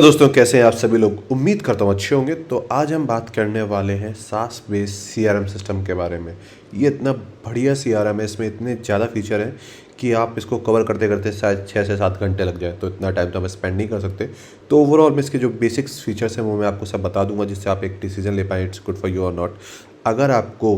दोस्तों, कैसे हैं आप सभी लोग। उम्मीद करता हूँ अच्छे होंगे। तो आज हम बात करने वाले हैं सास बेस्ड सीआरएम सिस्टम के बारे में। ये इतना बढ़िया सीआरएम है, इसमें इतने ज़्यादा फीचर हैं कि आप इसको कवर करते करते शायद 6 से 7 घंटे लग जाए, तो इतना टाइम तो हम स्पेंड नहीं कर सकते। तो ओवरऑल में इसके जो बेसिक्स फीचर्स हैं वो मैं आपको सब बता दूंगा, जिससे आप एक डिसीजन ले पाएँ इट्स गुड फॉर यू और नॉट। अगर आपको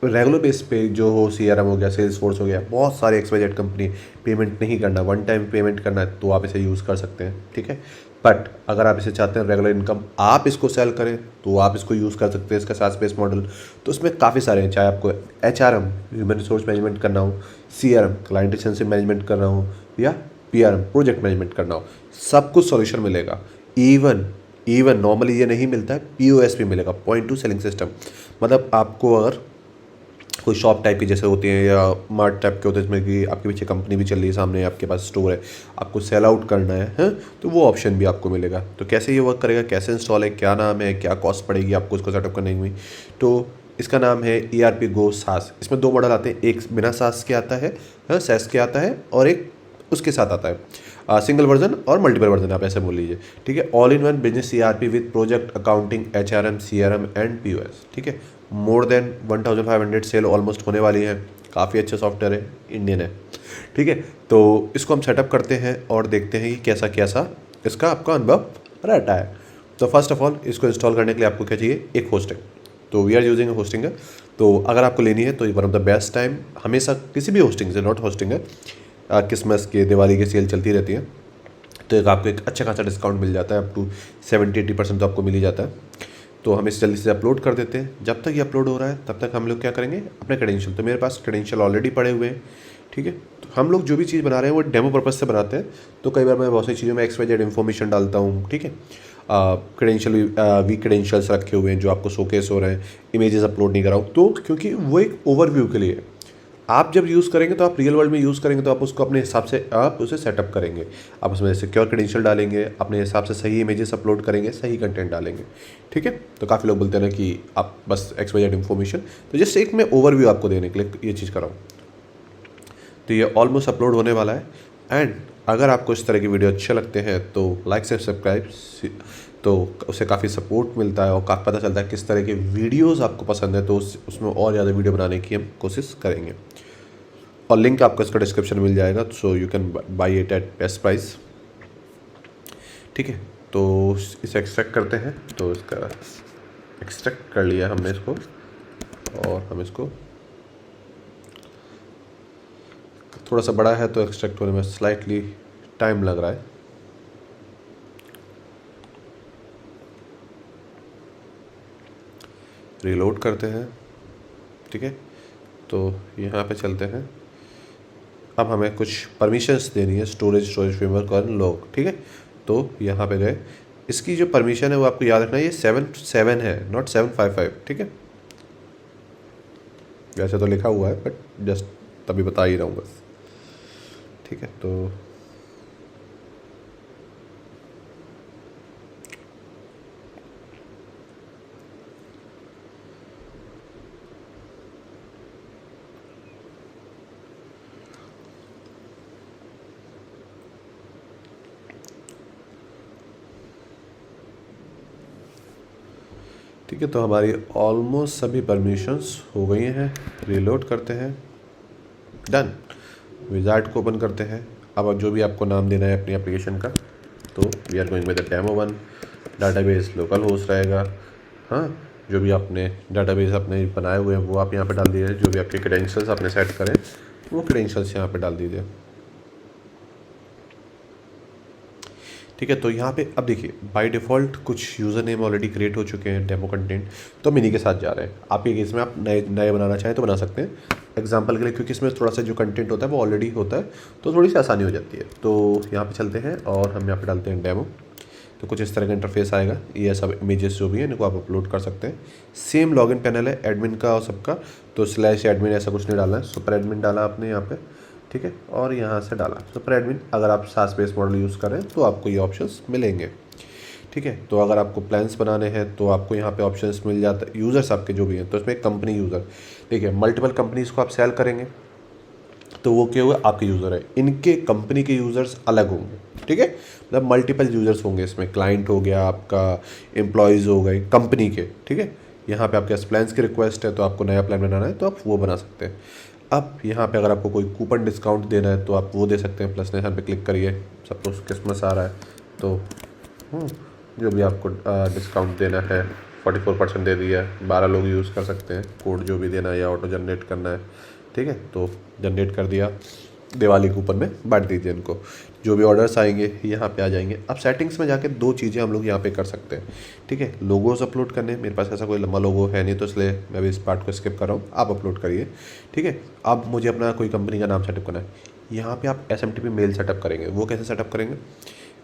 रेगुलर बेस पे जो हो सीआरएम हो गया, सेल्स फोर्स हो गया, बहुत सारे XYZ कंपनी पेमेंट नहीं करना, वन टाइम पेमेंट करना है, तो आप इसे यूज़ कर सकते हैं। ठीक है, बट अगर आप इसे चाहते हैं रेगुलर इनकम आप इसको सेल करें, तो आप इसको यूज़ कर सकते हैं। इसका सास बेस मॉडल तो इसमें काफ़ी सारे हैं, चाहे आपको HRM ह्यूमन रिसोर्स मैनेजमेंट करना हो, CRM क्लाइंट रिलेशनशिप मैनेजमेंट करना हो, या PRM प्रोजेक्ट मैनेजमेंट करना हो, सब कुछ सॉल्यूशन मिलेगा। इवन इवन नॉर्मली ये नहीं मिलता है, POS भी मिलेगा, पॉइंट टू सेलिंग सिस्टम। मतलब आपको अगर कोई शॉप टाइप की जैसे होती हैं या मार्ट टाइप के होते हैं, जिसमें कि आपके पीछे कंपनी भी चल रही है, सामने आपके पास स्टोर है, आपको सेल आउट करना है, हैं, तो वो ऑप्शन भी आपको मिलेगा। तो कैसे ये वर्क करेगा, कैसे इंस्टॉल है, क्या नाम है, क्या कॉस्ट पड़ेगी आपको इसको सेटअप करने में। तो इसका नाम है ERP Go SaaS। इसमें दो मॉडल आते हैं, एक बिना SaaS के आता है, SaaS के आता है, और एक उसके साथ आता है सिंगल वर्जन और मल्टीपल वर्जन, आप ऐसे बोल लीजिए। ठीक है, all in one business ERP with project accounting HRM CRM and POS। ठीक है, मोर देन 1500 सेल ऑलमोस्ट होने वाली है। काफ़ी अच्छा सॉफ्टवेयर है, इंडियन है। ठीक है, तो इसको हम सेटअप करते हैं और देखते हैं कि कैसा कैसा इसका आपका अनुभव रहता है। तो फर्स्ट ऑफ ऑल इसको इंस्टॉल करने के लिए आपको क्या चाहिए, एक होस्टिंग। तो वी आर यूजिंग होस्टिंग है। तो अगर आपको लेनी है तो one of the best time, हमेशा किसी भी होस्टिंग से, नॉट होस्टिंग है, क्रिसमस के, दिवाली की सेल चलती रहती है, तो एक आपको एक अच्छा खासा डिस्काउंट मिल जाता है, अप टू 70-80% तो आपको मिल ही जाता है। तो हम इस जल्दी से अपलोड कर देते हैं। जब तक ये अपलोड हो रहा है तब तक हम लोग क्या करेंगे, अपने क्रेडेंशियल, तो मेरे पास क्रेडेंशियल ऑलरेडी पड़े हुए हैं। ठीक है, तो हम लोग जो भी चीज़ बना रहे हैं वो डेमो पर्पज से बनाते हैं। तो कई बार मैं बहुत सी चीज़ों में XYZ इन्फॉर्मेशन डालता हूँ। ठीक है, क्रेडेंशियल वीक क्रेडेंशियल्स रखे हुए हैं जो आपको शोकेस हो रहे हैं, इमेजेस अपलोड नहीं कराऊँ, तो क्योंकि वो एक ओवरव्यू के लिए है। आप जब यूज़ करेंगे तो आप रियल वर्ल्ड में यूज़ करेंगे, तो आप उसको अपने हिसाब से आप उसे सेटअप करेंगे। आप उसमें सिक्योर क्रेडेंशियल डालेंगे, अपने हिसाब से सही इमेजेस अपलोड करेंगे, सही कंटेंट डालेंगे। ठीक है, तो काफ़ी लोग बोलते हैं ना कि आप बस XYZ इन्फॉर्मेशन, तो जस्ट एक मैं ओवरव्यू आपको देने के लिए ये चीज़ कर रहा हूँ। तो ये ऑलमोस्ट अपलोड होने वाला है। एंड अगर आपको इस तरह की वीडियो अच्छे लगते हैं तो लाइक से सब्सक्राइब, तो उससे काफ़ी सपोर्ट मिलता है और काफ़ी पता चलता है किस तरह के वीडियोस आपको पसंद है, तो उसमें और ज़्यादा वीडियो बनाने की हम कोशिश करेंगे। और लिंक आपको इसका डिस्क्रिप्शन में मिल जाएगा, so you can buy it at best price. ठीक है, तो इसे एक्सट्रैक्ट करते हैं। तो इसका एक्सट्रैक्ट कर लिया हमने इसको, और हम इसको, थोड़ा सा बड़ा है तो एक्सट्रैक्ट होने में स्लाइटली टाइम लग रहा है। रीलोड करते हैं। ठीक है, तो यहाँ पे चलते हैं। अब हमें कुछ परमिशंस देनी है, स्टोरेज फ्रेमवर्क और लॉग। ठीक है, तो यहाँ पे गए, इसकी जो परमिशन है वो आपको याद रखना है, ये 7 है, नॉट 755। ठीक है, वैसे तो लिखा हुआ है बट जस्ट तभी बता ही रहा हूँ बस। ठीक है, तो ठीक है, तो हमारी ऑलमोस्ट सभी परमिशंस हो गई हैं। रीलोड करते हैं, डन। विजार्ड को ओपन करते हैं। अब जो भी आपको नाम देना है अपनी एप्लीकेशन का, तो we are going with the demo 1। Database local host रहेगा। हाँ, जो भी आपने डाटाबेस अपने बनाए हुए हैं वो आप यहाँ पे डाल दीजिए। जो भी आपके क्रेडेंशियल्स आपने सेट करें वो क्रेडेंशियल्स यहाँ पे डाल दीजिए। ठीक है, तो यहाँ पे अब देखिए, बाय डिफ़ॉल्ट कुछ यूज़र नेम ऑलरेडी क्रिएट हो चुके हैं डेमो कंटेंट, तो हम इन्हीं के साथ जा रहे हैं। आपके केस में आप नए नए बनाना चाहें तो बना सकते हैं एग्जांपल के लिए, क्योंकि इसमें थोड़ा सा जो कंटेंट होता है वो ऑलरेडी होता है, तो थोड़ी सी आसानी हो जाती है। तो यहाँ पे चलते हैं और हम यहाँ पे डालते हैं डेमो। तो कुछ इस तरह का इंटरफेस आएगा। ये सब इमेजेस जो भी हैं इनको आप अपलोड कर सकते हैं। सेम लॉगिन पैनल है एडमिन का और सबका, तो /admin ऐसा कुछ नहीं डालना है। सुपर एडमिन डाला आपने यहाँ पे। ठीक है, और यहाँ से डाला सुपर एडमिन। अगर आप सास बेस मॉडल यूज़ करें तो आपको ये ऑप्शंस मिलेंगे। ठीक है, तो अगर आपको प्लान्स बनाने हैं तो आपको यहाँ पे ऑप्शंस मिल जाता है। यूज़र्स आपके जो भी हैं, तो इसमें कंपनी यूज़र, देखिए मल्टीपल कंपनीज़ को आप सेल करेंगे तो वो क्या हुआ, आपके यूज़र है, इनके कंपनी के यूज़र्स अलग होंगे, ठीक है। मतलब मल्टीपल यूज़र्स होंगे इसमें, क्लाइंट हो गया आपका, एम्प्लॉयज़ हो गए कंपनी के, ठीक है। यहाँ पे आपके पास प्लान्स की रिक्वेस्ट है, तो आपको नया प्लान बनाना है तो आप वो बना सकते हैं। अब यहाँ पे अगर आपको कोई कूपन डिस्काउंट देना है तो आप वो दे सकते हैं, प्लस निशान पे क्लिक करिए, सपोज क्रिसमस आ रहा है तो जो भी आपको डिस्काउंट देना है 44% दे दिया है, 12 लोग यूज़ कर सकते हैं, कोड जो भी देना है या ऑटो जनरेट करना है, ठीक है। तो जनरेट कर दिया, दिवाली कूपन में बांट दीजिए इनको। जो भी ऑर्डर्स आएंगे यहाँ पे आ जाएंगे। अब सेटिंग्स में जाके दो चीज़ें हम लोग यहाँ पे कर सकते हैं, ठीक है। लोगोस अपलोड करने, मेरे पास ऐसा कोई लंबा लोगो है नहीं तो इसलिए मैं भी इस पार्ट को स्किप कर रहा हूँ, आप अपलोड करिए, ठीक है। अब मुझे अपना कोई कंपनी का नाम सेटअप करना है, यहाँ पे आप SMTP मेल सेटअप करेंगे। वो कैसे सेटअप करेंगे,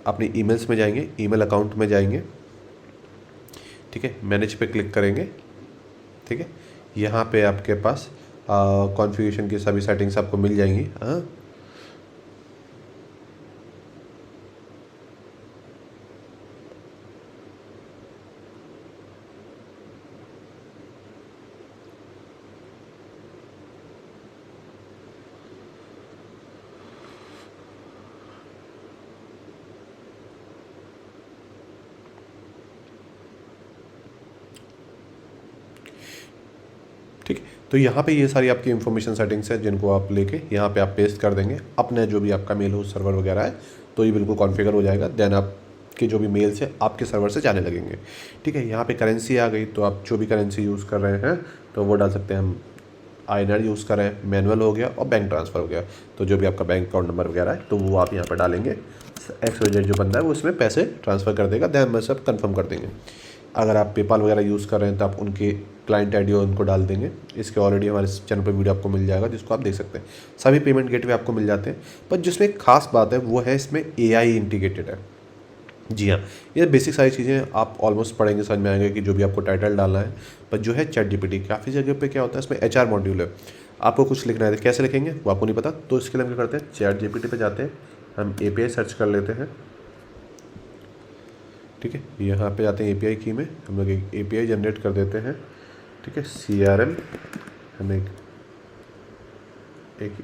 अपनी ईमेल्स में जाएंगे, ईमेल अकाउंट में जाएंगे, ठीक है, मैनेज पे क्लिक करेंगे, ठीक है। यहाँ पे आपके पास कॉन्फ़िगरेशन की सभी सेटिंग्स आपको मिल जाएंगी। हाँ, ठीक है। तो यहाँ पे ये सारी आपकी इन्फॉर्मेशन सेटिंग्स है जिनको आप लेके यहाँ पे आप पेस्ट कर देंगे अपने जो भी आपका मेल हो सर्वर वगैरह है, तो ये बिल्कुल कॉन्फ़िगर हो जाएगा। देन आपके जो भी मेल्स है आपके सर्वर से जाने लगेंगे, ठीक है। यहाँ पे करेंसी आ गई, तो आप जो भी करेंसी यूज़ कर रहे हैं तो वो डाल सकते हैं। हम INR यूज़ कर रहे हैं, मैनुअल हो गया और बैंक ट्रांसफ़र हो गया, तो जो भी आपका बैंक अकाउंट नंबर वगैरह है तो वो आप यहाँ पर डालेंगे। XYZ जो बंदा है वो इसमें पैसे ट्रांसफ़र कर देगा, देन हम सब कन्फर्म कर देंगे। अगर आप पेपाल वगैरह यूज़ कर रहे हैं तो आप उनके क्लाइंट ID उनको डाल देंगे। इसके ऑलरेडी हमारे चैनल पर वीडियो आपको मिल जाएगा जिसको आप देख सकते हैं। सभी पेमेंट गेटवे आपको मिल जाते हैं, पर जिसमें एक खास बात है वो है इसमें AI इंटीग्रेटेड है। जी हाँ, ये बेसिक सारी चीज़ें आप ऑलमोस्ट पढ़ेंगे, समझ में आएंगे कि जो भी आपको टाइटल डालना है। पर जो है ChatGPT काफ़ी जगह पे क्या होता है, इसमें HR मॉड्यूल है, आपको कुछ लिखना है, कैसे लिखेंगे वो आपको नहीं पता, तो इसके लिए हम क्या करते हैं, ChatGPT पे जाते हैं, हम API सर्च कर लेते हैं, ठीक है। यहाँ पे जाते हैं API की में, हम लोग एक API जनरेट कर देते हैं, ठीक है। CRM हम एक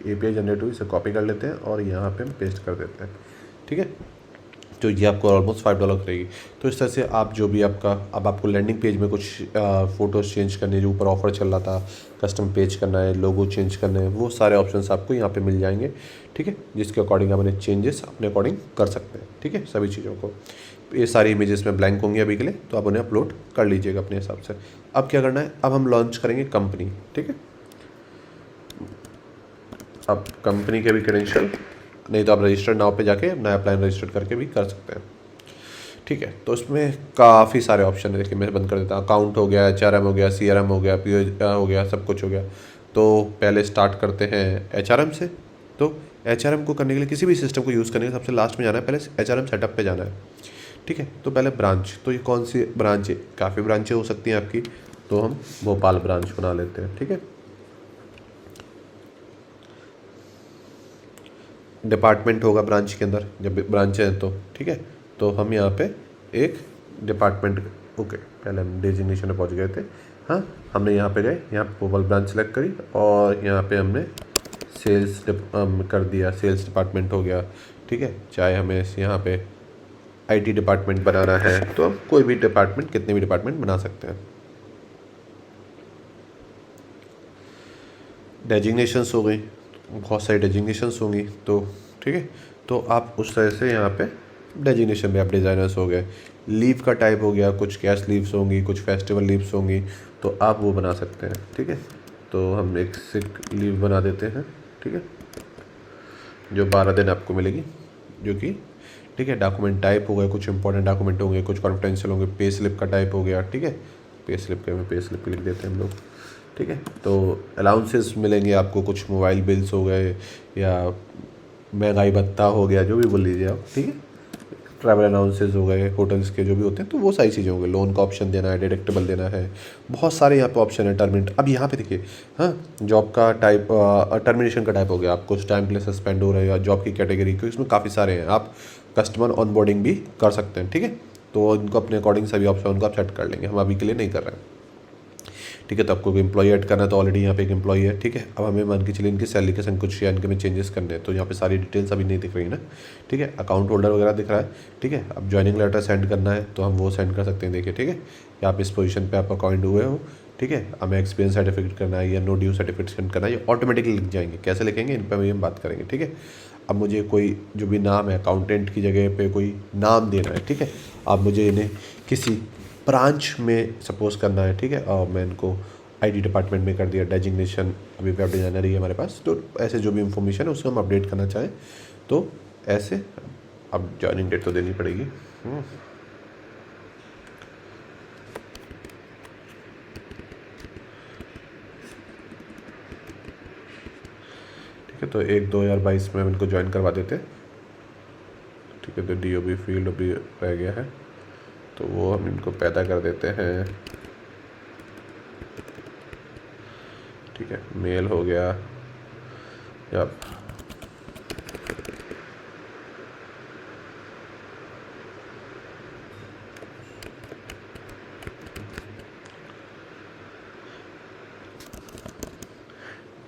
API जनरेट हुई, इसे कॉपी कर लेते हैं और यहाँ पे हम पेस्ट कर देते हैं, ठीक है। तो ये आपको ऑलमोस्ट $5 करेगी। तो इस तरह से आप जो भी आपका, अब आपको लैंडिंग पेज में कुछ फ़ोटोज़ चेंज करने, जो ऊपर ऑफर चल रहा था, कस्टम पेज करना है, लोगो चेंज करना है, वो सारे ऑप्शंस आपको यहाँ पे मिल जाएंगे, ठीक है। जिसके अकॉर्डिंग आप अपने चेंजेस अपने अकॉर्डिंग कर सकते हैं, ठीक है। सभी चीज़ों को, ये सारी इमेजेस में ब्लैंक होंगी अभी के लिए, तो आप उन्हें अपलोड कर लीजिएगा अपने हिसाब से। अब क्या करना है, अब हम लॉन्च करेंगे कंपनी, ठीक है। अब कंपनी के भी क्रेडेंशियल, नहीं तो आप रजिस्टर्ड नाउ पे जाके नया प्लान रजिस्टर करके भी कर सकते हैं, ठीक है। तो इसमें काफ़ी सारे ऑप्शन है, देखिए मैं बंद कर देता हूँ। अकाउंट हो गया, HRM हो गया, CRM हो गया, PO हो गया, सब कुछ हो गया। तो पहले स्टार्ट करते हैं HRM से। तो HRM को करने के लिए, किसी भी सिस्टम को यूज़ करने के लिए सबसे लास्ट में जाना है, पहले HRM सेटअप पे जाना है, ठीक है। तो पहले ब्रांच, तो ये कौन सी ब्रांच है, काफ़ी ब्रांचें हो सकती हैं आपकी, तो हम भोपाल ब्रांच बना लेते हैं, ठीक है। डिपार्टमेंट होगा ब्रांच के अंदर, जब ब्रांच है तो, ठीक है। तो हम यहाँ पे एक डिपार्टमेंट, ओके, पहले हम डेजिग्नेशन में पहुँच गए थे। हाँ, हमने यहाँ पे गए, यहाँ भोपाल ब्रांच सेलेक्ट करी और यहाँ पे हमने सेल्स कर दिया, सेल्स डिपार्टमेंट हो गया, ठीक है। चाहे हमें यहाँ पे IT डिपार्टमेंट बनाना है तो हम कोई भी डिपार्टमेंट, कितने भी डिपार्टमेंट बना सकते हैं। डेजिग्नेशंस हो गई, बहुत सारी डेजिग्नेशंस होंगी, तो ठीक है। तो आप उस तरह से यहाँ पे डेजिग्नेशन में आप डिज़ाइनर्स हो गए, लीव का टाइप हो गया, कुछ कैश लीव्स होंगी, कुछ फेस्टिवल लीव्स होंगी, तो आप वो बना सकते हैं, ठीक है। तो हम एक सिक लीव बना देते हैं, ठीक है, जो 12 दिन आपको मिलेगी, जो कि ठीक है। डॉक्यूमेंट टाइप हो गए, कुछ इंपॉर्टेंट डॉक्यूमेंट होंगे, कुछ कॉन्फिडेंशियल होंगे। पे स्लिप का टाइप हो गया, ठीक है, पे स्लिप के में पे स्लिप लिख देते हैं हम लोग, ठीक है। तो अलाउंसेस मिलेंगे आपको, कुछ मोबाइल बिल्स हो गए या महंगाई भत्ता हो गया, जो भी बोल लीजिए आप, ठीक है। ट्रैवल अलाउंसेस हो गए, होटल्स के जो भी होते हैं, तो वो सारी चीज़ें हो गई। लोन का ऑप्शन देना है, डिडक्टेबल देना है, बहुत सारे यहाँ पे ऑप्शन है। टर्मिनेट, अब यहाँ पे देखिए, हाँ, जॉब का टाइप, टर्मिनेशन का टाइप हो गया, आप कुछ टाइम के लिए सस्पेंड हो रहे हैं, या जॉब की कैटेगरी, क्योंकि इसमें काफ़ी सारे हैं। आप कस्टमर ऑनबोर्डिंग भी कर सकते हैं, ठीक है। तो उनको अपने अकॉर्डिंग सभी ऑप्शन उनको आप सेट कर लेंगे, हम अभी के लिए नहीं कर रहे हैं। ठीक है। तो आपको एम्प्लॉय ऐड करना है, तो ऑलरेडी यहाँ पे एक एम्प्लॉय है, ठीक है। अब हमें मान के चलिए इनकी सैलरी के संग कुछ या इनके में चेंजेस करने हैं, तो यहाँ पे सारी डिटेल्स अभी नहीं दिख रही है ना, ठीक है। अकाउंट होल्डर वगैरह दिख रहा है, ठीक है। अब ज्वाइनिंग लेटर सेंड करना है तो हम वो सेंड कर सकते हैं, देखिए, ठीक है। या आप इस पोजीशन पे आप अपॉइंट हुए हो, ठीक है। हमें एक्सपीरियंस सर्टिफिकेट करना है या नो ड्यू सर्टिफिकेट सेंड करना है, ये ऑटोमेटिकली लिख जाएंगे। कैसे लिखेंगे इन पर भी हम बात करेंगे, ठीक है। अब मुझे कोई जो भी नाम है अकाउंटेंट की जगह पे कोई नाम देना है, ठीक है। अब मुझे इन्हें किसी ब्रांच में सपोज करना है, ठीक है। और मैं इनको आईटी डिपार्टमेंट में कर दिया, डेजिग्नेशन अभी वेब डिज़ाइनर ही है हमारे पास। तो ऐसे जो भी इंफॉर्मेशन है उसको हम अपडेट करना चाहें तो ऐसे। अब जॉइनिंग डेट तो देनी पड़ेगी। ठीक है, तो 1/2/2022 में हम इनको ज्वाइन करवा देते हैं, ठीक है। तो DOB फील्ड अभी रह गया है, तो वो हम इनको पैदा कर देते हैं, ठीक है। मेल हो गया या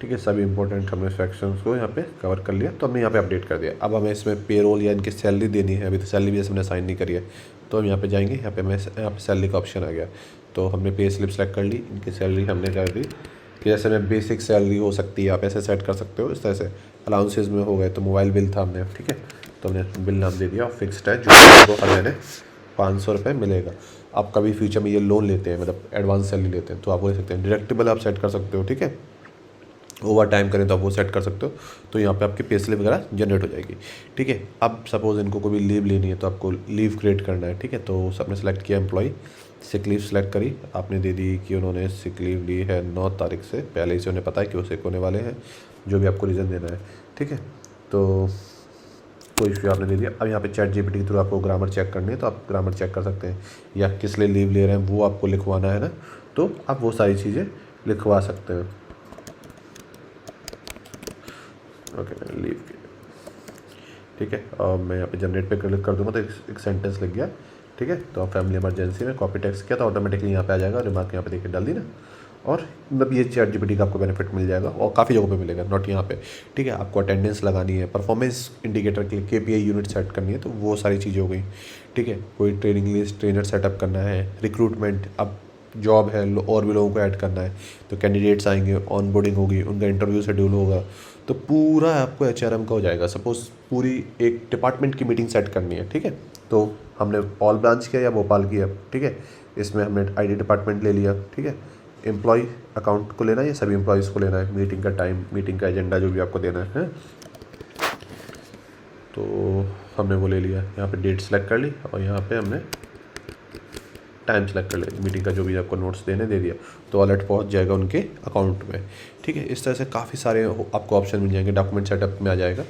ठीक है। सभी इंपॉर्टेंट हमने सेक्शंस को यहाँ पे कवर कर लिया, तो हमने यहाँ पे अपडेट कर दिया। अब हमें इसमें पेरोल या इनकी सैलरी देनी है, अभी तो सैलरी भी हमने असाइन नहीं करी है, तो हम यहाँ पे जाएंगे। यहाँ पे यहाँ पे सैलरी का ऑप्शन आ गया, तो हमने पे स्लिप सेलेक्ट कर ली, इनकी सैलरी हमने कर दी कि जैसे में बेसिक सैलरी हो सकती है, आप ऐसे सेट कर सकते हो इस तरह से। अलाउंसेज में हो गए तो मोबाइल बिल था हमने, ठीक है, तो हमने बिल नाम दे दिया और फिक्स्ड है जो आपको हर महीने 500 रुपये मिलेगा। आप कभी फ्यूचर में ये लोन लेते हैं, मतलब एडवांस सैलरी लेते हैं, तो आप वो ले सकते हैं। डिडक्टिबल आप सेट कर सकते हो, ठीक है। ओवर टाइम करें तो आप वो सेट कर सकते हो, तो यहाँ पे आपकी पे स्लिप वगैरह जनरेट हो जाएगी, ठीक है। अब सपोज़ इनको कोई लीव लेनी है तो आपको लीव क्रिएट करना है, ठीक है। तो सबने सेलेक्ट किया एम्प्लॉय, सिक लीव सेलेक्ट करी, आपने दे दी कि उन्होंने सिक लीव ली है 9 तारीख से, पहले ही से उन्हें पता है कि वो सिक होने वाले हैं, जो भी आपको रीज़न देना है, ठीक है। तो कोई इशू आपने दे दिया। अब यहाँ पे ChatGPT के थ्रू आपको ग्रामर चेक करनी है, तो आप ग्रामर चेक कर सकते हैं, या किस लिए लीव ले रहे हैं वो आपको लिखवाना है ना, तो आप वो सारी चीज़ें लिखवा सकते हैं। ओके, लीव के, ठीक है। और मैं यहाँ पे जनरेट पे क्लिक कर दूँगा तो एक सेंटेंस लिख गया, ठीक है। तो आप फैमिली इमरजेंसी में कॉपी टेक्स्ट किया तो ऑटोमेटिकली यहाँ पे आ जाएगा, रिमार्क यहाँ पे देखिए डाल दी ना, और मतलब ये ChatGPT का आपको बेनिफिट मिल जाएगा और काफ़ी जगहों पे मिलेगा, नॉट यहाँ पे, ठीक है। आपको अटेंडेंस लगानी है, परफॉर्मेंस इंडिकेटर के लिए KPI यूनिट सेट करनी है, तो वो सारी चीज़ें हो गई, ठीक है। कोई ट्रेनिंग लिस्ट ट्रेनर सेटअप करना है, रिक्रूटमेंट, अब जॉब है और भी लोगों को ऐड करना है, तो कैंडिडेट्स आएंगे, ऑनबोर्डिंग होगी, उनका इंटरव्यू शेड्यूल होगा, तो पूरा आपको HRM का हो जाएगा। सपोज़ पूरी एक डिपार्टमेंट की मीटिंग सेट करनी है, ठीक है। तो हमने ऑल ब्रांच किया या भोपाल किया, ठीक है। इसमें हमने IT डिपार्टमेंट ले लिया, ठीक है। एम्प्लॉय अकाउंट को लेना है या सभी एम्प्लॉयज़ को लेना है, मीटिंग का टाइम, मीटिंग का एजेंडा जो भी आपको देना है, तो हमने वो ले लिया। यहाँ पे डेट सेलेक्ट कर ली और यहाँ पे हमने टाइम सेलेक्ट कर लिया, मीटिंग का जो भी आपको नोट्स देने दे दिया, तो अलर्ट पहुँच जाएगा उनके अकाउंट में, ठीक है। इस तरह से काफ़ी सारे आपको ऑप्शन मिल जाएंगे। डॉक्यूमेंट सेटअप में आ जाएगा।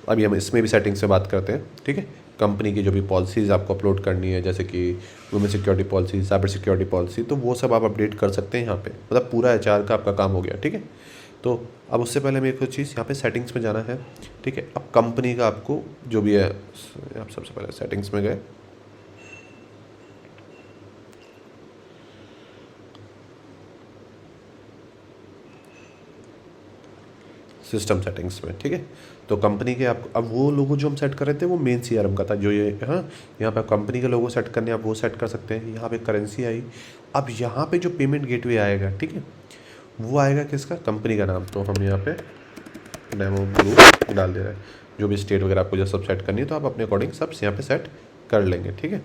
अभी हम इसमें भी सेटिंग से बात करते हैं, ठीक है। कंपनी की जो भी पॉलिसीज़ आपको अपलोड करनी है, जैसे कि women security policy, cyber security policy, तो वो सब आप अपडेट कर सकते हैं यहाँ पे, मतलब पूरा HR का आपका काम हो गया, ठीक है। तो अब उससे पहले हमें एक चीज़ यहाँ पे सेटिंग्स में जाना है, ठीक है। अब कंपनी का आपको जो भी है, आप सबसे पहले सेटिंग्स में गए, सिस्टम सेटिंग्स में, ठीक है। तो कंपनी के आप अब वो लोगो जो हम सेट कर रहे थे वो मेन CRM का था, जो ये हाँ, यहाँ पे कंपनी के लोगो सेट करने आप वो सेट कर सकते हैं। यहाँ पे करेंसी आई, अब यहाँ पे जो पेमेंट गेटवे आएगा, ठीक है, वो आएगा किसका, कंपनी का नाम। तो हम यहाँ पे डेमो ग्रुप डाल दे रहे हैं, जो भी स्टेट वगैरह आपको जो सब सेट करनी है तो आप अपने अकॉर्डिंग सब यहाँ पे सेट कर लेंगे, ठीक है।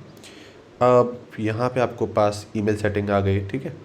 अब यहाँ पे आपको पास ईमेल सेटिंग आ गई, ठीक है।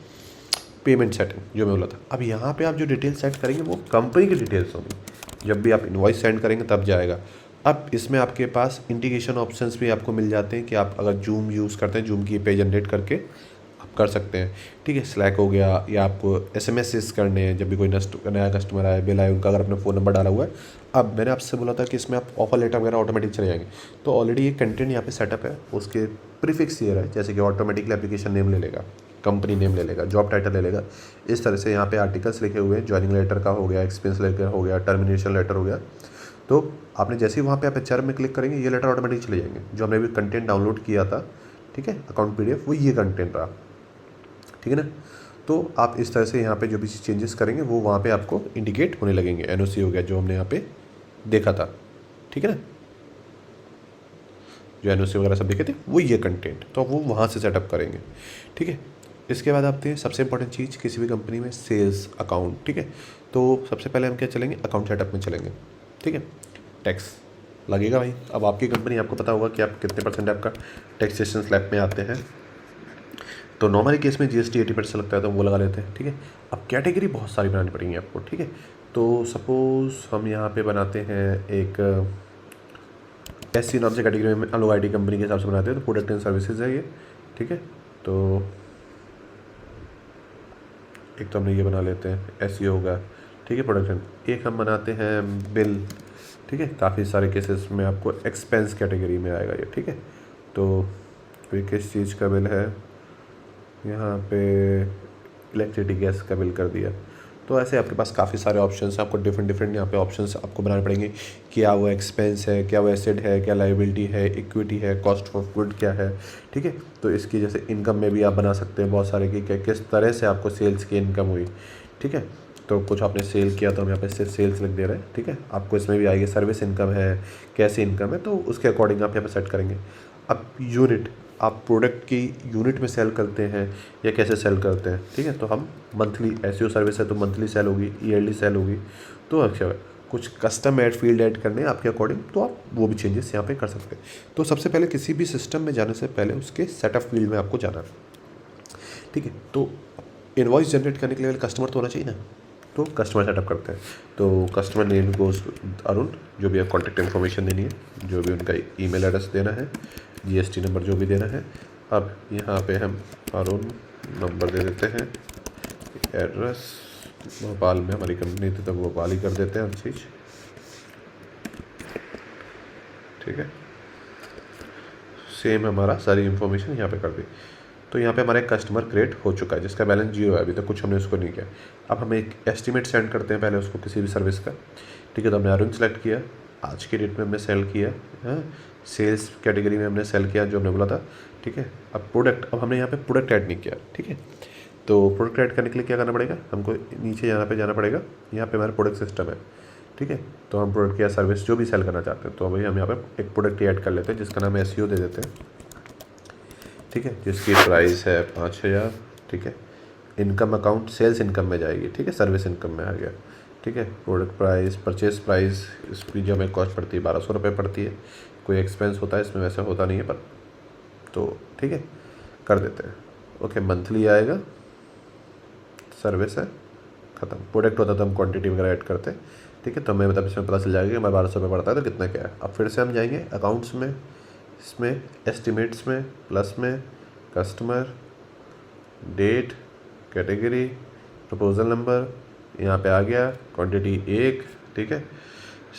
पेमेंट सेटिंग जो मैं बोला था, अब यहाँ पे आप जो डिटेल सेट करेंगे वो कंपनी की डिटेल्स होंगी, जब भी आप इनवॉइस सेंड करेंगे तब जाएगा। अब इसमें आपके पास इंडिकेशन ऑप्शंस भी आपको मिल जाते हैं कि आप अगर जूम यूज़ करते हैं, जूम की पे जनरेट करके आप कर सकते हैं, ठीक है। स्लैक हो गया, या आपको SMS करने हैं जब भी कोई नया कस्टमर आए, बिल आए, उनका अगर अपना फ़ोन नंबर डाला हुआ है। अब मैंने आपसे बोला था कि इसमें आप ऑफर लेटर वगैरह ऑटोमेटिक चले जाएंगे, तो ऑलरेडी ये कंटेंट यहाँ पे सेटअप है, उसके प्रीफिक्स ये है, जैसे कि ऑटोमेटिकली एप्लीकेशन नेम ले लेगा, कंपनी नेम ले लेगा, जॉब टाइटल ले लेगा। इस तरह से यहाँ पे आर्टिकल्स लिखे हुए हैं, ज्वाइनिंग लेटर का हो गया, एक्सपीरियंस लेटर हो गया, टर्मिनेशन लेटर हो गया। तो आपने जैसे ही वहाँ पे आप HRM में क्लिक करेंगे ये लेटर ऑटोमेटिक चले जाएंगे। जो हमने भी कंटेंट डाउनलोड किया था, ठीक है, अकाउंट PDF, वो ये कंटेंट रहा, ठीक है ना। तो तो आप इस तरह से यहाँ पे जो भी चेंजेस करेंगे वो वहाँ पे आपको इंडिकेट होने लगेंगे। एनओसी हो गया जो हमने यहाँ पे देखा था, ठीक है ना, जो एनओसी वगैरह सब देखे थे वो ये कंटेंट, तो वो वहाँ से सेटअप करेंगे, ठीक है। इसके बाद आते हैं सबसे इंपॉर्टेंट चीज़ किसी भी कंपनी में, सेल्स अकाउंट, ठीक है। तो सबसे पहले हम क्या चलेंगे, अकाउंट सेटअप में चलेंगे, ठीक है। टैक्स लगेगा भाई, अब आपकी कंपनी, आपको पता होगा कि आप कितने परसेंट आपका टैक्सेशन स्लैब में आते हैं। तो नॉर्मली केस में जीएसटी 80% लगता है तो वो लगा लेते हैं, ठीक है। अब कैटेगरी बहुत सारी बनानी पड़ेंगी आपको, ठीक है। तो सपोज़ हम यहाँ पे बनाते हैं एक एससी नाम से कैटेगरी में, हम लोग आईटी कंपनी के हिसाब से बनाते हैं, तो प्रोडक्ट एंड सर्विसेज है ये, ठीक है। तो एक तो हमने ये बना लेते हैं, एसई होगा, ठीक है, प्रोडक्शन। एक हम बनाते हैं बिल, ठीक है। काफ़ी सारे केसेस में आपको एक्सपेंस कैटेगरी में आएगा ये, ठीक है। तो कोई किस चीज़ का बिल है, यहाँ पे इलेक्ट्रिसिटी गैस का बिल कर दिया। तो ऐसे आपके पास काफ़ी सारे ऑप्शंस हैं, आपको डिफरेंट डिफरेंट यहाँ पे ऑप्शंस आपको बनाने पड़ेंगे। क्या वो एक्सपेंस है, क्या वो एसेट है, क्या लायबिलिटी है, इक्विटी है, कॉस्ट ऑफ गुड क्या है, ठीक है। तो इसकी जैसे इनकम में भी आप बना सकते हैं बहुत सारे की, क्या किस तरह से आपको सेल्स की इनकम हुई, ठीक है। तो कुछ आपने सेल किया तो हम यहाँ पे सिर्फ सेल्स लिख दे रहे हैं, ठीक है। आपको इसमें भी आएगी सर्विस इनकम है, कैसी इनकम है, तो उसके अकॉर्डिंग आप यहाँ पे सेट करेंगे। अब यूनिट, आप प्रोडक्ट की यूनिट में सेल करते हैं या कैसे सेल करते हैं, ठीक है। तो हम मंथली, एसईओ सर्विस है तो मंथली सेल होगी, ईयरली सेल होगी। तो अच्छा कुछ कस्टम ऐड फील्ड ऐड करने हैं आपके अकॉर्डिंग, तो आप वो भी चेंजेस यहाँ पे कर सकते हैं। तो सबसे पहले किसी भी सिस्टम में जाने से पहले उसके सेटअप फील्ड में आपको जाना है, ठीक है। तो इनवॉइस जनरेट करने के लिए कस्टमर तो होना चाहिए ना, तो कस्टमर सेटअप करते हैं। तो कस्टमर नेम गोज अरुण, जो भी कॉन्टैक्ट इन्फॉर्मेशन देनी है, जो भी उनका ईमेल एड्रेस देना है, जीएसटी नंबर जो भी देना है। अब यहाँ पे हम अरुण नंबर दे देते हैं, एड्रेस भोपाल में हमारी कंपनी थी तो भोपाल ही कर देते हैं हर चीज़, ठीक है। सेम हमारा सारी इन्फॉर्मेशन यहाँ पे कर दी। तो यहाँ पे हमारा एक कस्टमर क्रिएट हो चुका है जिसका बैलेंस 0 है, अभी तक कुछ हमने उसको नहीं किया। अब हम एक एस्टीमेट सेंड करते हैं पहले उसको किसी भी सर्विस का, ठीक है। तो हमने अरुण सेलेक्ट किया, आज की डेट में हमने सेल किया, हाँ, सेल्स कैटेगरी में हमने सेल किया जो हमने बोला था, ठीक है। अब प्रोडक्ट, अब हमने यहाँ पे प्रोडक्ट ऐड नहीं किया, ठीक है। तो प्रोडक्ट ऐड करने के लिए क्या करना पड़ेगा, हमको नीचे यहाँ पे जाना पड़ेगा, यहाँ पे हमारा प्रोडक्ट सिस्टम है, ठीक है। तो हम प्रोडक्ट या सर्विस जो भी सेल करना चाहते हैं, तो अभी हम यहाँ पे एक प्रोडक्ट ऐड कर लेते हैं जिसका नाम एसईओ दे देते हैं, ठीक है, जिसकी प्राइस है 5000, ठीक है। इनकम अकाउंट सेल्स इनकम में जाएगी, ठीक है, सर्विस इनकम में आ गया, ठीक है। प्रोडक्ट प्राइस, परचेज प्राइस, इसकी जो हमें कॉस्ट पड़ती है 1200 रुपये पड़ती है। कोई एक्सपेंस होता है इसमें, वैसे होता नहीं है पर, तो ठीक है कर देते हैं। ओके, मंथली आएगा, सर्विस है, ख़त्म। प्रोडक्ट होता तो हम क्वांटिटी वगैरह ऐड करते हैं, ठीक है। तो हमें मतलब इसमें पता चल जाएगा कि हमारा 1200 रुपये पड़ता है तो कितना क्या है। अब फिर से हम जाएंगे अकाउंट्स में, इसमें एस्टिमेट्स में, प्लस में customer, date, category, proposal number, यहाँ पे आ गया, क्वांटिटी 1, ठीक है।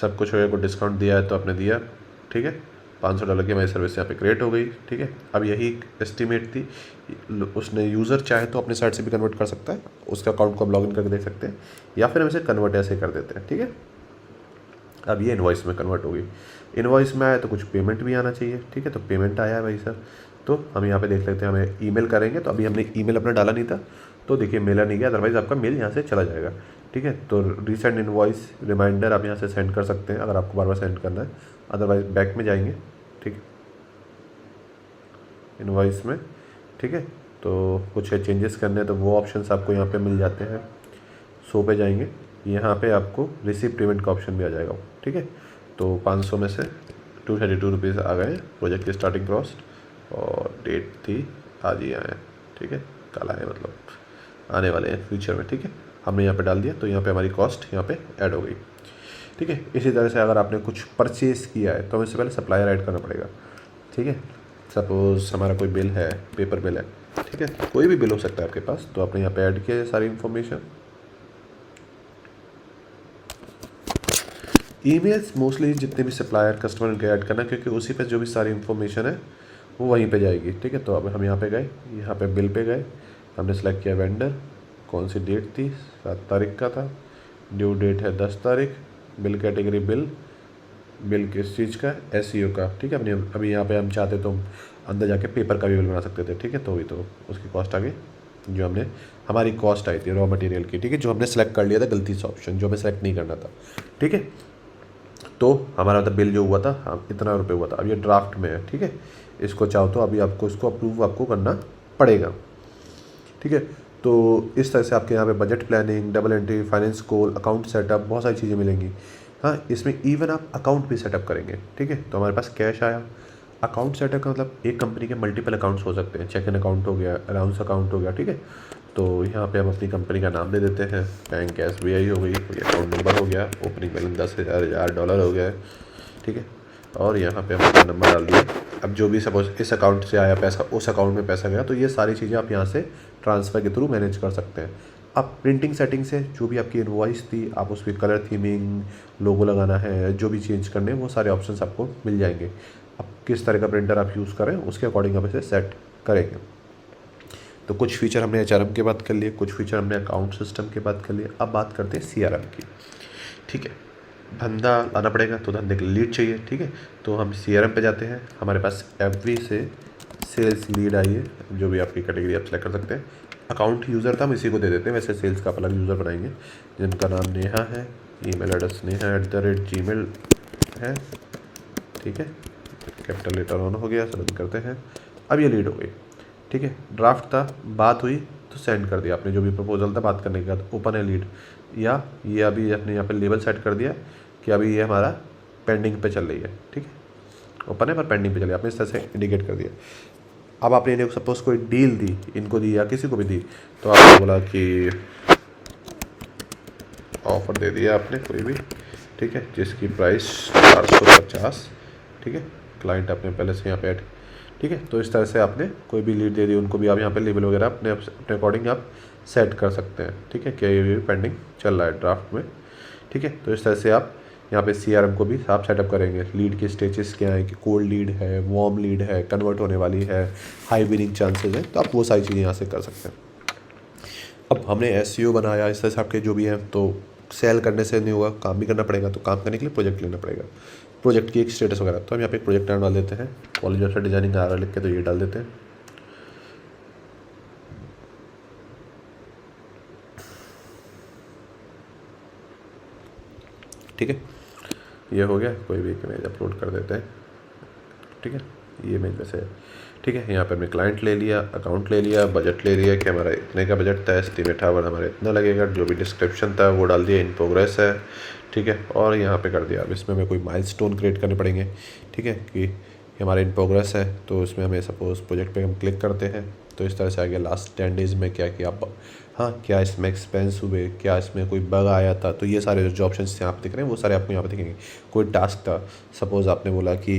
सब कुछ हो गया, कोई डिस्काउंट दिया है तो आपने दिया, ठीक है। $500 की हमारी सर्विस यहाँ पे क्रिएट हो गई, ठीक है। अब यही एस्टीमेट थी, उसने यूज़र चाहे तो अपने साइट से भी कन्वर्ट कर सकता है, उसके अकाउंट को हम लॉगिन करके देख सकते हैं, या फिर हम इसे कन्वर्ट ऐसे कर देते हैं, ठीक है। अब ये इनवॉइस में कन्वर्ट होगी। इनवॉइस में आया तो कुछ पेमेंट भी आना चाहिए, ठीक है। तो पेमेंट आया है भाई सर, तो हम यहाँ पे देख लेते हैं, हमें ईमेल करेंगे। तो अभी हमने ईमेल अपना डाला नहीं था, तो देखिए मेला नहीं गया, अदरवाइज़ आपका मेल यहाँ से चला जाएगा, ठीक है। तो रीसेंड इनवॉइस रिमाइंडर आप यहाँ से सेंड कर सकते हैं अगर आपको बार बार सेंड करना है, अदरवाइज बैक में जाएंगे, ठीक है, इनवॉइस में, ठीक है। तो कुछ चेंजेस करने हैं तो वो ऑप्शंस आपको यहाँ पे मिल जाते हैं। शो पे जाएंगे, यहाँ पे आपको रिसीव पेमेंट का ऑप्शन भी आ जाएगा, ठीक है। तो 500 में से 232 रुपीज़ आ गए प्रोजेक्ट की स्टार्टिंग कॉस्ट, और डेट थी आज ही आए, ठीक है, कल आए, मतलब आने वाले हैं फ्यूचर में, ठीक है। हमने यहाँ पे डाल दिया तो यहाँ पे हमारी कॉस्ट यहाँ पे ऐड हो गई, ठीक है। इसी तरह से अगर आपने कुछ परचेज़ किया है तो हमें इससे पहले सप्लायर ऐड करना पड़ेगा, ठीक है। सपोज़ हमारा कोई बिल है, पेपर बिल है, ठीक है, कोई भी बिल हो सकता है आपके पास, तो आपने यहाँ पे ऐड किया है सारी इन्फॉर्मेशन। ईमेल्स मोस्टली जितने भी सप्लायर कस्टमर के ऐड करना, क्योंकि उसी पे जो भी सारी इन्फॉर्मेशन है वो वहीं पे जाएगी, ठीक है। तो अब हम यहाँ पे गए, यहाँ पे बिल पे गए, हमने सेलेक्ट किया वेंडर, कौन सी डेट थी, 7 तारीख का था, ड्यू डेट है 10 तारीख, बिल कैटेगरी बिल, बिल किस चीज़ का, एसईओ का, ठीक है। अपनी अभी यहाँ पे हम चाहते तो अंदर जाके पेपर का भी बिल बना सकते थे, ठीक है। तो वही तो उसकी कॉस्ट आ गई जो हमने हमारी कॉस्ट आई थी रॉ मटेरियल की, ठीक है, जो हमने सेलेक्ट कर लिया था गलती से ऑप्शन, जो हमें सेलेक्ट नहीं करना था, ठीक है। तो हमारा मतलब बिल जो हुआ था इतना रुपये हुआ था, अब ये ड्राफ्ट में है, ठीक है। इसको चाहो तो अभी आपको इसको अप्रूव आपको करना पड़ेगा, ठीक है। तो इस तरह से आपके यहाँ पे budget planning, double entry, finance गोल, अकाउंट सेटअप, बहुत सारी चीज़ें मिलेंगी। हाँ, इसमें इवन आप अकाउंट भी सेटअप करेंगे, ठीक है। तो हमारे पास कैश आया, अकाउंट सेटअप का मतलब एक कंपनी के मल्टीपल अकाउंट्स हो सकते हैं, चेक इन अकाउंट हो गया, अलाउंस अकाउंट हो गया, ठीक है। तो यहाँ पे हम अपनी कंपनी का नाम दे देते हैं, बैंक SBI हो गई, कोई अकाउंट नंबर हो गया, ओपनिंग बैलेंस $10,000 हो गया है, ठीक है। और यहाँ पे हम अपना नंबर डाल दिया। अब जो भी सपोज इस अकाउंट से आया पैसा, उस अकाउंट में पैसा गया, तो ये सारी चीज़ें आप यहाँ से ट्रांसफ़र के थ्रू मैनेज कर सकते हैं। अब प्रिंटिंग सेटिंग से जो भी आपकी इनवॉइस थी, आप उस पर कलर थीमिंग, लोगो लगाना है, जो भी चेंज करने हैं, वो सारे ऑप्शंस आपको मिल जाएंगे। अब किस तरह का प्रिंटर आप यूज़ करें उसके अकॉर्डिंग आप इसे सेट करेंगे। तो कुछ फीचर हमने HRM की बात कर लिए, कुछ फीचर हमने अकाउंट सिस्टम की बात कर लिए। अब बात करते हैं CRM की, ठीक है। धंधा लाना पड़ेगा तो धंधे के लिए लीड चाहिए, ठीक है। तो हम CRM पे जाते हैं, हमारे पास FB से सेल्स लीड आई है, जो भी आपकी कैटेगरी आप सेलेक्ट कर सकते हैं। अकाउंट यूज़र था, हम इसी को दे देते हैं, वैसे सेल्स का अलग यूज़र बनाएंगे, जिनका नाम नेहा है, ईमेल एड्रेस neha@gmail है, ठीक है। कैपिटल लेटर ऑन हो गया, सबमिट करते हैं। अब ये लीड हो गई, ठीक है। ड्राफ्ट था, बात हुई तो सेंड कर दिया आपने, जो भी प्रपोजल था बात करने के बाद ओपन है लीड, या ये अभी अपने यहाँ पे लेबल सेट कर दिया कि अभी ये हमारा पेंडिंग पे चल रही है, ठीक है। ओपन है पर पेंडिंग पे चल रही है, आपने इस तरह से इंडिकेट कर दिया। अब आपने इन्हें सपोज कोई डील दी, इनको दी या किसी को भी दी, तो आपने बोला कि ऑफ़र दे दिया आपने कोई भी, ठीक है, जिसकी प्राइस 450, ठीक है। क्लाइंट आपने पहले से यहाँ पे ऐड, ठीक है। तो इस तरह से आपने कोई भी लीड दे दी, उनको भी आप यहाँ पे लेबल वगैरह अपने अकॉर्डिंग आप सेट कर सकते हैं, ठीक है। क्या ये भी पेंडिंग चल रहा है ड्राफ्ट में, ठीक है। तो इस तरह से आप यहाँ पे CRM को भी आप सेटअप करेंगे। लीड के स्टेजेस क्या है कि कोल्ड लीड है, वार्म लीड है, कन्वर्ट होने वाली है, हाई विनिंग चांसेस हैं, तो आप वो सारी चीज़ें यहाँ से कर सकते हैं। अब हमने SEO बनाया, इस तरह से आपके जो भी हैं, तो सेल करने से नहीं होगा, काम भी करना पड़ेगा, तो काम करने के लिए प्रोजेक्ट लेना पड़ेगा, प्रोजेक्ट की एक स्टेटस वगैरह। तो हम यहाँ पे एक प्रोजेक्ट नाम डाल देते हैं, कॉलेज ऑफ डिजाइनिंग RR लिख के, तो ये डाल देते हैं, ठीक है। ये हो गया, कोई भी एक इमेज अपलोड कर देते हैं, ठीक है। ये इमेज में से, ठीक है। यहाँ पर हमने क्लाइंट ले लिया, अकाउंट ले लिया, बजट ले लिया कि हमारा इतने का बजट था, एस्टिमेट आवर हमारा इतना लगेगा, जो भी डिस्क्रिप्शन था वो डाल दिया, इन प्रोग्रेस है, ठीक है। और यहाँ पे कर दिया। अब इसमें हमें कोई माइलस्टोन क्रिएट करने पड़ेंगे, ठीक है, कि हमारा इन प्रोग्रेस है, तो इसमें हमें सपोज प्रोजेक्ट पे हम क्लिक करते हैं, तो इस तरह से आ गया लास्ट 10 डेज़ में क्या किया, हाँ, क्या इसमें एक्सपेंस हुए, क्या इसमें कोई बग आया था, तो ये सारे जो ऑप्शंस यहाँ पे दिख रहे हैं वो सारे आपको यहाँ पे दिखेंगे। कोई टास्क था, सपोज़ आपने बोला कि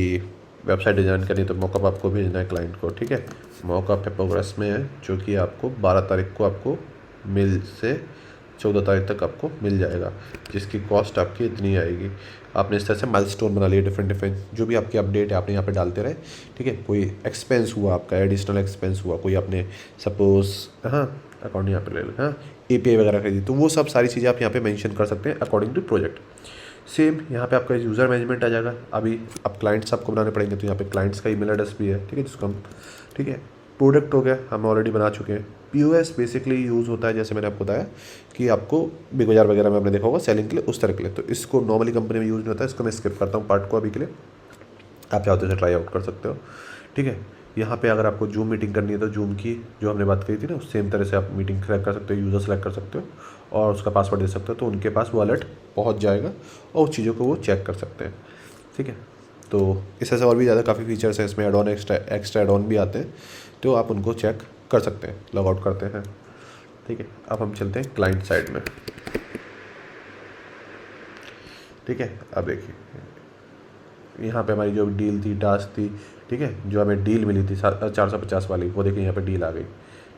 वेबसाइट डिज़ाइन करनी, तो मॉकअप आपको भेजना है क्लाइंट को, ठीक है। मॉकअप है प्रोग्रेस में है, जो कि आपको 12 तारीख को आपको मिल से 14 तारीख तक आपको मिल जाएगा, जिसकी कॉस्ट आपकी इतनी आएगी। आपने इस तरह से माइलस्टोन बना लिए, डिफरेंट जो भी आपकी अपडेट है आपने यहाँ पे डालते रहे, ठीक है। कोई एक्सपेंस हुआ आपका, एडिशनल एक्सपेंस हुआ, कोई आपने सपोज, हाँ, अकाउंट यहाँ पे ले लो, हाँ, API वगैरह खरीदी, तो वो सब सारी चीज़ें आप यहाँ पे मेंशन कर सकते हैं अकॉर्डिंग टू प्रोजेक्ट। सेम यहाँ पे आपका यूज़र मैनेजमेंट आ जाएगा। अभी अब क्लाइंट्स आपको बनाने पड़ेंगे, तो यहाँ पे क्लाइंट्स का ईमेल एड्रेस भी है, ठीक है, जिसको हम, ठीक है। प्रोडक्ट हो गया, हम ऑलरेडी बना चुके हैं। POS बेसिकली यूज़ होता है, जैसे मैंने आपको बताया कि आपको बिग बाजार वगैरह में आपने देखा होगा सेलिंग के लिए, उस तरह के लिए। तो इसको नॉर्मली कंपनी में यूज़ नहीं होता है, इसको मैं स्किप करता हूँ पार्ट को अभी के लिए, आप चाहते हो ट्राई आउट कर सकते हो, ठीक है। यहाँ पे अगर आपको जूम मीटिंग करनी है, तो जूम की जो हमने बात करी थी ना, सेम तरह से आप मीटिंग सेलेक्ट कर सकते हो, यूज़र सेलेक्ट कर सकते हो और उसका पासवर्ड दे सकते हो, तो उनके पास वो अलर्ट पहुँच जाएगा और उस चीज़ों को वो चेक कर सकते हैं, ठीक है। तो इस तरह से और भी ज़्यादा काफ़ी फीचर्स हैं इसमें, add on extra add on भी आते हैं, तो आप उनको चेक कर सकते हैं, लॉग आउट करते हैं, ठीक है। अब हम चलते हैं क्लाइंट साइड में, ठीक है। अब देखिए यहाँ पे हमारी जो डील थी, टास्क थी, ठीक है, जो हमें डील मिली थी 450 वाली, वो देखिए यहाँ पे डील आ गई,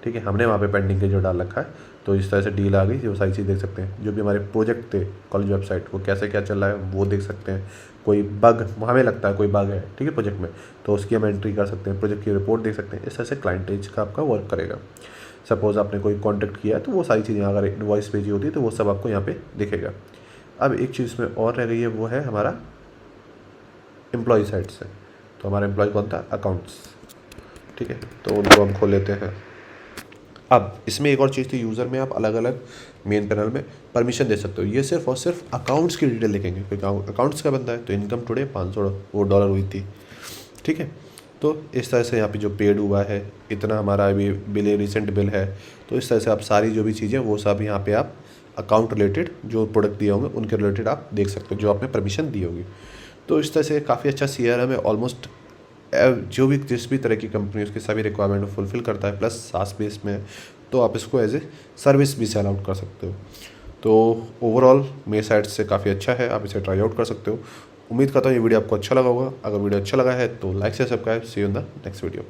ठीक है। हमने वहाँ पे पेंडिंग के जो डाल रखा है, तो इस तरह से डील आ गई, वो सारी चीज़ देख सकते हैं। जो भी हमारे प्रोजेक्ट थे कॉलेज वेबसाइट, वो कैसे क्या चल रहा है वो देख सकते हैं। कोई बग हमें लगता है कोई बग है, ठीक है, प्रोजेक्ट में, तो उसकी हम एंट्री कर सकते हैं, प्रोजेक्ट की रिपोर्ट देख सकते हैं। इस तरह से क्लाइंट एज का आपका वर्क करेगा। सपोज़ आपने कोई कॉन्टैक्ट किया, तो वो सारी चीज़ें, अगर इनवॉइस भेजी होती है तो वो सब आपको यहाँ पे दिखेगा। अब एक चीज़ में और रह गई है, वो है हमारा एम्प्लॉय साइड से। तो हमारा एम्प्लॉय कौन था, अकाउंट्स, ठीक है। तो उनको हम खोल लेते हैं, अब इसमें एक और चीज़ थी, यूज़र में आप अलग अलग मेन पैनल में परमिशन दे सकते हो। ये सिर्फ और सिर्फ अकाउंट्स की डिटेल लिखेंगे, क्योंकि अकाउंट्स का बंदा है तो इनकम टुडे 500 वो डॉलर हुई थी, ठीक है। तो इस तरह से यहाँ पे जो पेड हुआ है, इतना हमारा अभी बिल रिसेंट बिल है, तो इस तरह से आप सारी जो भी चीज़ें वो सब यहाँ पे आप अकाउंट रिलेटेड जो प्रोडक्ट दिए होंगे उनके रिलेटेड आप देख सकते हो, जो आपने परमिशन दी होगी। तो इस तरह से काफ़ी अच्छा CRM है, ऑलमोस्ट जो भी जिस भी तरह की कंपनी उसकी सभी रिक्वायरमेंट को फुलफ़िल करता है, प्लस सास बेस में है, तो आप इसको एज ए सर्विस भी सेल आउट कर सकते हो। तो ओवरऑल मेरे साइड से काफ़ी अच्छा है, आप इसे ट्राई आउट कर सकते हो। उम्मीद करता हूँ ये वीडियो आपको अच्छा लगा होगा। अगर वीडियो अच्छा लगा है तो लाइक से subscribe. See you in the next video.